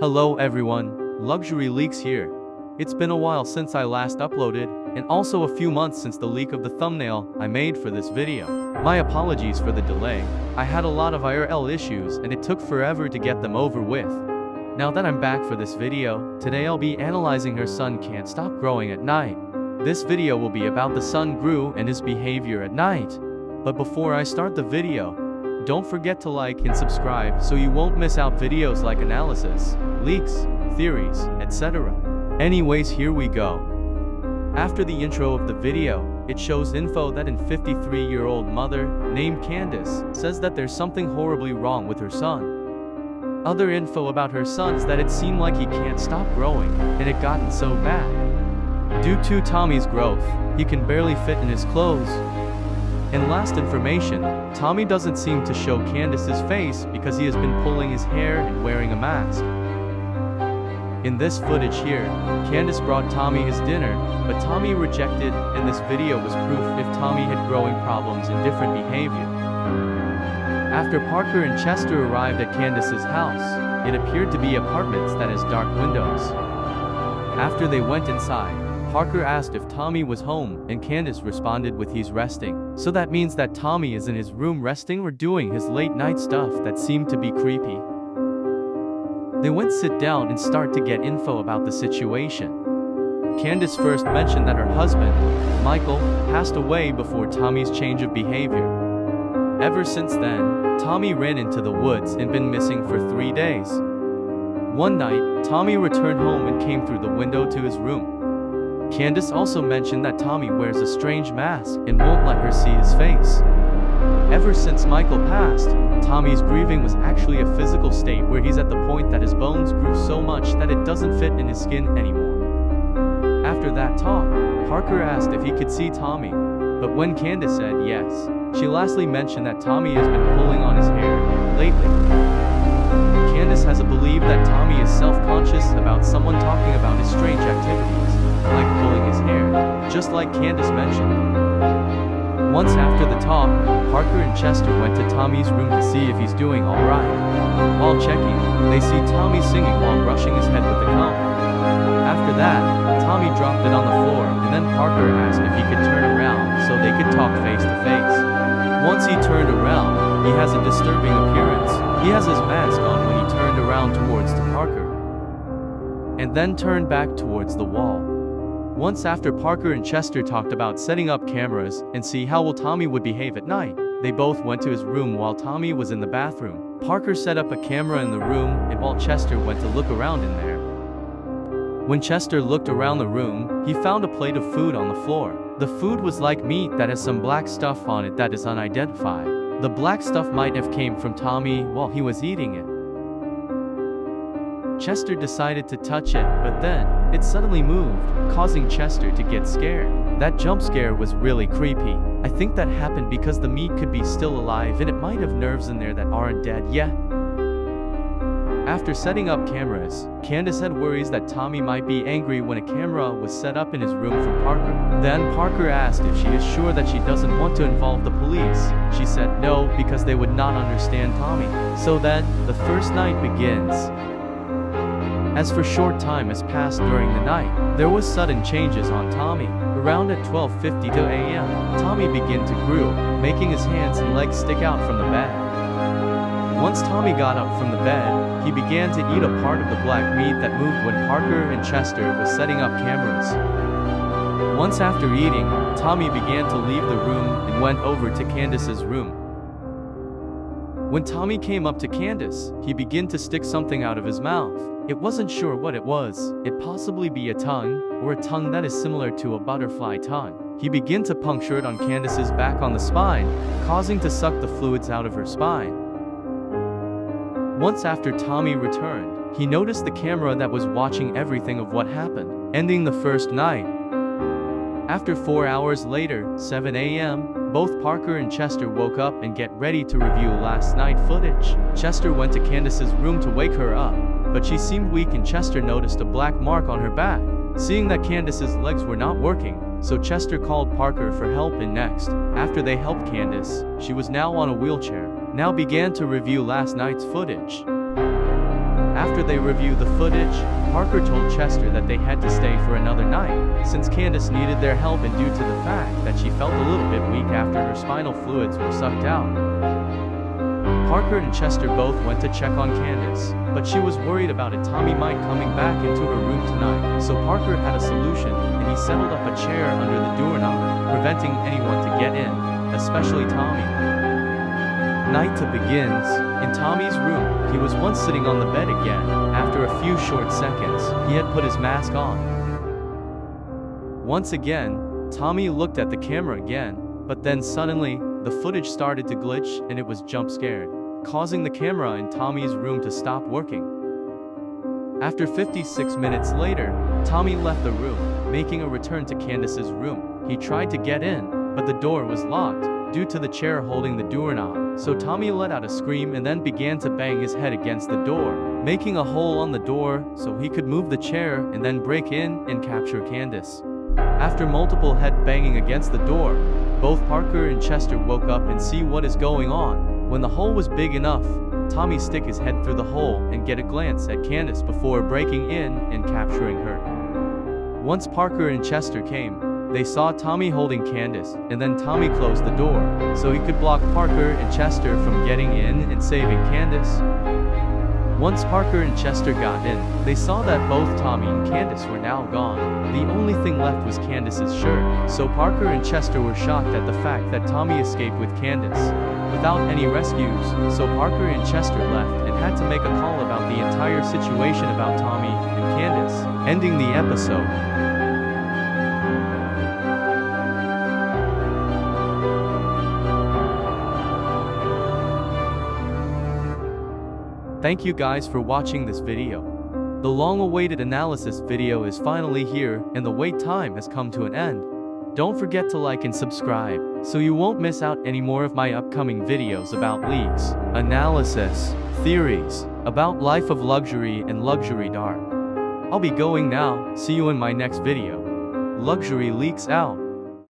Hello everyone, Luxury Leaks here. It's been a while since I last uploaded, and also a few months since the leak of the thumbnail I made for this video. My apologies for the delay. I had a lot of IRL issues and it took forever to get them over with. Now that I'm back for this video, today I'll be analyzing Her Son Can't Stop Growing at Night. This video will be about the son Gru and his behavior at night. But before I start the video, don't forget to like and subscribe so you won't miss out videos like analysis, leaks, theories, etc. Anyways, here we go. After the intro of the video, it shows info that an 53-year-old mother, named Candace, says that there's something horribly wrong with her son. Other info about her son is that it seemed like he can't stop growing, and it gotten so bad. Due to Tommy's growth, he can barely fit in his clothes. And last information, Tommy doesn't seem to show Candace's face because he has been pulling his hair and wearing a mask. In this footage here, Candace brought Tommy his dinner, but Tommy rejected, and this video was proof if Tommy had growing problems and different behavior. After Parker and Chester arrived at Candace's house, it appeared to be apartments that has dark windows. After they went inside, Parker asked if Tommy was home, and Candace responded with he's resting. So that means that Tommy is in his room resting or doing his late night stuff that seemed to be creepy. They went sit down and start to get info about the situation. Candace first mentioned that her husband, Michael, passed away before Tommy's change of behavior. Ever since then, Tommy ran into the woods and been missing for 3 days. One night, Tommy returned home and came through the window to his room. Candace also mentioned that Tommy wears a strange mask and won't let her see his face. Ever since Michael passed, Tommy's grieving was actually a physical state where he's at the point that his bones grew so much that it doesn't fit in his skin anymore. After that talk, Parker asked if he could see Tommy, but when Candace said yes, she lastly mentioned that Tommy has been pulling on his hair lately. Candace has a belief that Tommy is self-conscious about someone talking about his strange activities, like pulling his hair, just like Candace mentioned. Once after the talk, Parker and Chester went to Tommy's room to see if he's doing alright. While checking, they see Tommy singing while brushing his head with a comb. After that, Tommy dropped it on the floor, and then Parker asked if he could turn around so they could talk face to face. Once he turned around, he has a disturbing appearance. He has his mask on when he turned around towards to Parker, and then turned back towards the wall. Once after Parker and Chester talked about setting up cameras and see how well Tommy would behave at night, they both went to his room while Tommy was in the bathroom. Parker set up a camera in the room, and while Chester went to look around in there. When Chester looked around the room, he found a plate of food on the floor. The food was like meat that has some black stuff on it that is unidentified. The black stuff might have came from Tommy while he was eating it. Chester decided to touch it, but then, it suddenly moved, causing Chester to get scared. That jump scare was really creepy. I think that happened because the meat could be still alive and it might have nerves in there that aren't dead yet. After setting up cameras, Candace had worries that Tommy might be angry when a camera was set up in his room from Parker. Then Parker asked if she is sure that she doesn't want to involve the police. She said no because they would not understand Tommy. So then, the first night begins. As for short time has passed during the night, there was sudden changes on Tommy. Around at 12:52 a.m., Tommy began to grow, making his hands and legs stick out from the bed. Once Tommy got up from the bed, he began to eat a part of the black meat that moved when Parker and Chester was setting up cameras. Once after eating, Tommy began to leave the room and went over to Candace's room. When Tommy came up to Candace, he began to stick something out of his mouth. It wasn't sure what it was. It possibly be a tongue, or a tongue that is similar to a butterfly tongue. He began to puncture it on Candace's back on the spine, causing to suck the fluids out of her spine. Once after Tommy returned, he noticed the camera that was watching everything of what happened, ending the first night. After 4 hours later, 7 a.m., both Parker and Chester woke up and get ready to review last night footage. Chester went to Candace's room to wake her up, but she seemed weak and Chester noticed a black mark on her back. Seeing that Candace's legs were not working, so Chester called Parker for help, and next, after they helped Candace, she was now on a wheelchair, now began to review last night's footage. After they reviewed the footage, Parker told Chester that they had to stay for another night, since Candace needed their help and due to the fact that she felt a little bit weak after her spinal fluids were sucked out. Parker and Chester both went to check on Candace, but she was worried about a Tommy Mike coming back into her room tonight, so Parker had a solution, and he settled up a chair under the doorknob, preventing anyone to get in, especially Tommy. Night begins. In Tommy's room, he was once sitting on the bed again. After a few short seconds, he had put his mask on. Once again, Tommy looked at the camera again, but then suddenly, the footage started to glitch and it was jump scared, causing the camera in Tommy's room to stop working. After 56 minutes later, Tommy left the room, making a return to Candace's room. He tried to get in, but the door was locked, due to the chair holding the doorknob, so Tommy let out a scream and then began to bang his head against the door, making a hole on the door so he could move the chair and then break in and capture Candace. After multiple head banging against the door, both Parker and Chester woke up and see what is going on. When the hole was big enough, Tommy stick his head through the hole and get a glance at Candace before breaking in and capturing her. Once Parker and Chester came, they saw Tommy holding Candace, and then Tommy closed the door, so he could block Parker and Chester from getting in and saving Candace. Once Parker and Chester got in, they saw that both Tommy and Candace were now gone. The only thing left was Candace's shirt, so Parker and Chester were shocked at the fact that Tommy escaped with Candace without any rescues, so Parker and Chester left and had to make a call about the entire situation about Tommy and Candace, ending the episode. Thank you guys for watching this video. The long-awaited analysis video is finally here, and the wait time has come to an end. Don't forget to like and subscribe, so you won't miss out any more of my upcoming videos about leaks, analysis, theories, about life of luxury and luxury dark. I'll be going now, see you in my next video. Luxury Leaks out.